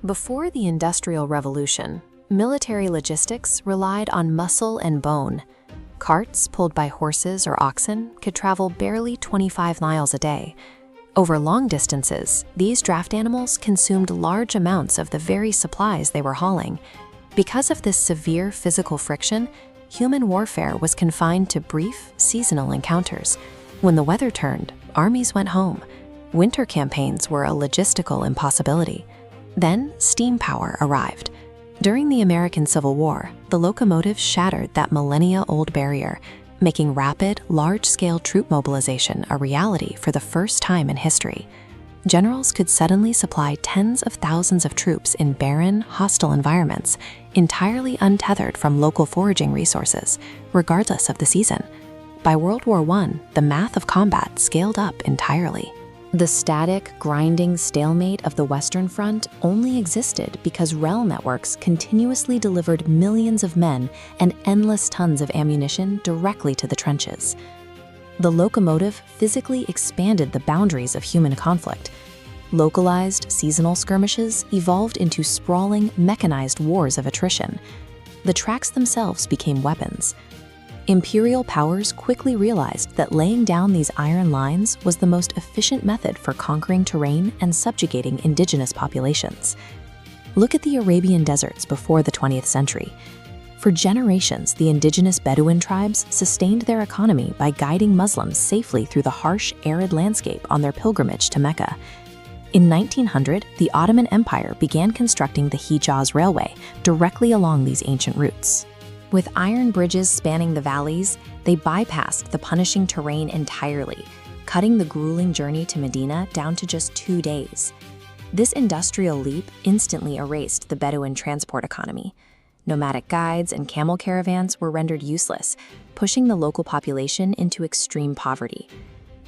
Before the Industrial Revolution, military logistics relied on muscle and bone. Carts pulled by horses or oxen could travel barely 25 miles a day. Over long distances, these draft animals consumed large amounts of the very supplies they were hauling. Because of this severe physical friction, human warfare was confined to brief, seasonal encounters. When the weather turned, armies went home. Winter campaigns were a logistical impossibility. Then, steam power arrived. During the American Civil War, the locomotive shattered that millennia-old barrier, making rapid, large-scale troop mobilization a reality for the first time in history. Generals could suddenly supply tens of thousands of troops in barren, hostile environments, entirely untethered from local foraging resources, regardless of the season. By World War I, the math of combat scaled up entirely. The static, grinding stalemate of the Western Front only existed because rail networks continuously delivered millions of men and endless tons of ammunition directly to the trenches. The locomotive physically expanded the boundaries of human conflict. Localized, seasonal skirmishes evolved into sprawling, mechanized wars of attrition. The tracks themselves became weapons. Imperial powers quickly realized that laying down these iron lines was the most efficient method for conquering terrain and subjugating indigenous populations. Look at the Arabian deserts before the 20th century. For generations, the indigenous Bedouin tribes sustained their economy by guiding Muslims safely through the harsh, arid landscape on their pilgrimage to Mecca. In 1900, the Ottoman Empire began constructing the Hijaz Railway directly along these ancient routes. With iron bridges spanning the valleys, they bypassed the punishing terrain entirely, cutting the grueling journey to Medina down to just 2 days. This industrial leap instantly erased the Bedouin transport economy. Nomadic guides and camel caravans were rendered useless, pushing the local population into extreme poverty.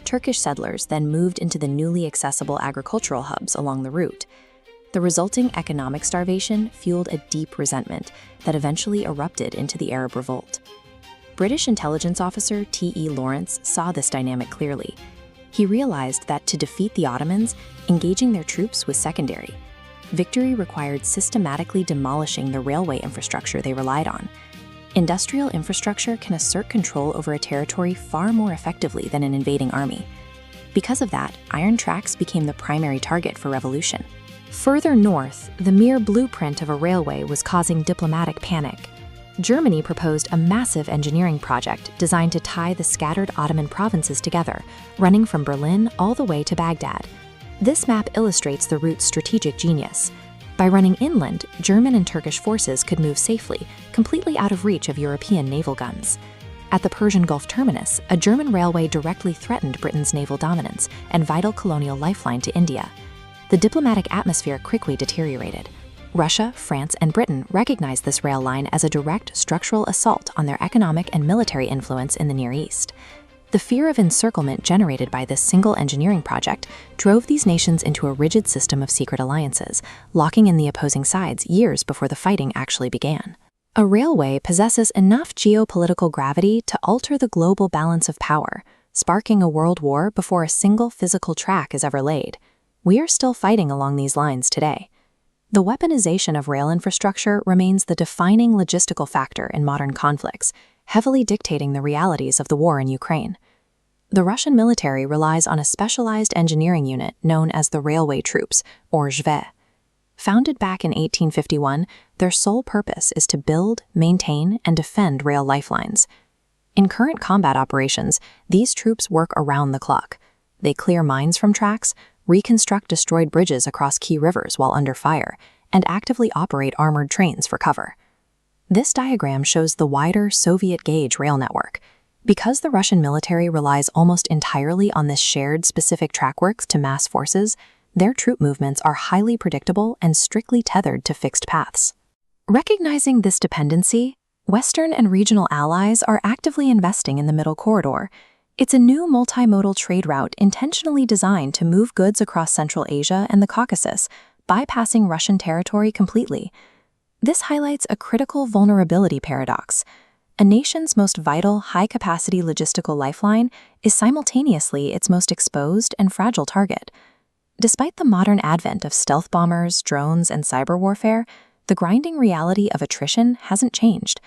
Turkish settlers then moved into the newly accessible agricultural hubs along the route. The resulting economic starvation fueled a deep resentment that eventually erupted into the Arab Revolt. British intelligence officer T.E. Lawrence saw this dynamic clearly. He realized that to defeat the Ottomans, engaging their troops was secondary. Victory required systematically demolishing the railway infrastructure they relied on. Industrial infrastructure can assert control over a territory far more effectively than an invading army. Because of that, iron tracks became the primary target for revolution. Further north, the mere blueprint of a railway was causing diplomatic panic. Germany proposed a massive engineering project designed to tie the scattered Ottoman provinces together, running from Berlin all the way to Baghdad. This map illustrates the route's strategic genius. By running inland, German and Turkish forces could move safely, completely out of reach of European naval guns. At the Persian Gulf terminus, a German railway directly threatened Britain's naval dominance and vital colonial lifeline to India. The diplomatic atmosphere quickly deteriorated. Russia, France, and Britain recognized this rail line as a direct structural assault on their economic and military influence in the Near East. The fear of encirclement generated by this single engineering project drove these nations into a rigid system of secret alliances, locking in the opposing sides years before the fighting actually began. A railway possesses enough geopolitical gravity to alter the global balance of power, sparking a world war before a single physical track is ever laid. We are still fighting along these lines today. The weaponization of rail infrastructure remains the defining logistical factor in modern conflicts, heavily dictating the realities of the war in Ukraine. The Russian military relies on a specialized engineering unit known as the Railway Troops, or ZHV. Founded back in 1851, their sole purpose is to build, maintain, and defend rail lifelines. In current combat operations, these troops work around the clock. They clear mines from tracks, reconstruct destroyed bridges across key rivers while under fire, and actively operate armored trains for cover. This diagram shows the wider Soviet-gauge rail network. Because the Russian military relies almost entirely on this shared specific trackwork to mass forces, their troop movements are highly predictable and strictly tethered to fixed paths. Recognizing this dependency, Western and regional allies are actively investing in the Middle Corridor. It's a new multimodal trade route intentionally designed to move goods across Central Asia and the Caucasus, bypassing Russian territory completely. This highlights a critical vulnerability paradox. A nation's most vital, high-capacity logistical lifeline is simultaneously its most exposed and fragile target. Despite the modern advent of stealth bombers, drones, and cyber warfare, the grinding reality of attrition hasn't changed.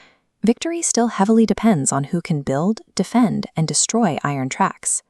Victory still heavily depends on who can build, defend, and destroy iron tracks.